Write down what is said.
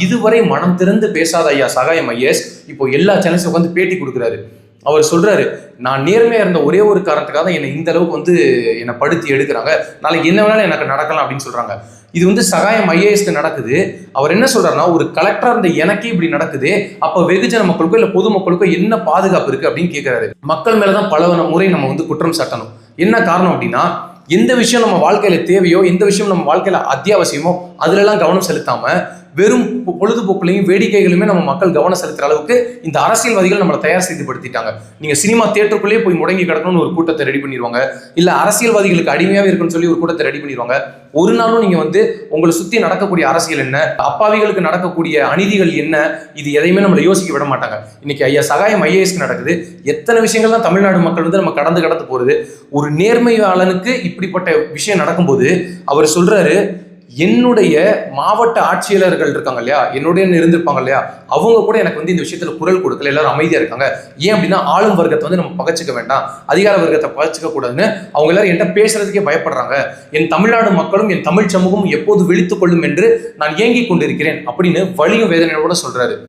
இதுவரை மனம் திறந்து பேசாத ஐயா சகாயம் ஐஏஎஸ் இப்போ எல்லா சேனல்ஸும் உட்காந்து பேட்டி கொடுக்குறாரு. அவர் சொல்றாரு, நான் நேர்மையா இருந்த ஒரே ஒரு காரணத்துக்காக என்னை இந்த அளவுக்கு என்னை படுத்தி எடுக்கிறாங்க, நாளைக்கு என்ன வேணாலும் எனக்கு நடக்கலாம் அப்படின்னு சொல்றாங்க. இது சகாயம் ஐஏஎஸ்க்கு நடக்குது. அவர் என்ன சொல்றாருன்னா, ஒரு கலெக்டரா இருந்த எனக்கே இப்படி நடக்குது, அப்ப வெகுஜன மக்களுக்கோ இல்ல பொதுமக்களுக்கோ என்ன பாதுகாப்பு இருக்கு அப்படின்னு கேட்கிறாரு. மக்கள் மேலதான் பல முறை நம்ம குற்றம் சாட்டணும். என்ன காரணம் அப்படின்னா, எந்த விஷயம் நம்ம வாழ்க்கையில தேவையோ, எந்த விஷயம் நம்ம வாழ்க்கையில அத்தியாவசியமோ அதுல எல்லாம் கவனம் செலுத்தாம வெறும் பொழுதுபோக்குலையும் வேடிக்கைகளுமே நம்ம மக்கள் கவனம் செலுத்துற அளவுக்கு இந்த அரசியல்வாதிகள் நம்மளை தயார் செய்துபடுத்திட்டாங்க. நீங்க சினிமா தியேட்டருக்குள்ளேயே போய் முடங்கி கிடக்கணும்னு ஒரு கூட்டத்தை ரெடி பண்ணிடுவாங்க, இல்ல அரசியல்வாதிகளுக்கு அடிமையாவே இருக்குன்னு சொல்லி ஒரு கூட்டத்தை ரெடி பண்ணிடுவாங்க. ஒரு நாளும் நீங்க உங்களை சுத்தி நடக்கக்கூடிய அரசியல் என்ன, அப்பாவிகளுக்கு நடக்கக்கூடிய அநீதிகள் என்ன, இது எதையுமே நம்மளை யோசிக்க விட மாட்டாங்க. இன்னைக்கு ஐயா சகாயம் ஐஏஎஸ்க்கு நடக்குது. எத்தனை விஷயங்கள் தான் தமிழ்நாடு மக்கள் நம்ம கடந்து போறது. ஒரு நேர்மையாளனுக்கு இப்படிப்பட்ட விஷயம் நடக்கும்போது அவர் சொல்றாரு, என்னுடைய மாவட்ட ஆட்சியாளர்கள் இருக்காங்க இல்லையா, என்னுடைய இருந்திருப்பாங்க இல்லையா, அவங்க கூட எனக்கு இந்த விஷயத்துல குரல் கொடுக்கல, எல்லாரும் அமைதியா இருக்காங்க. ஏன் அப்படின்னா, ஆளும் வர்க்கத்தை நம்ம பகச்சிக்க வேண்டாம், அதிகார வர்க்கத்தை பகச்சிக்க கூடாதுன்னு அவங்க எல்லாரும் என்கிட்ட பேசுறதுக்கே பயப்படுறாங்க. என் தமிழ்நாடு மக்களும் என் தமிழ் சமூகமும் எப்போது விழித்துக் கொள்ளும் என்று நான் ஏங்கிக் கொண்டிருக்கிறேன் அப்படின்னு வலியும் வேதனையோட சொல்றாரு.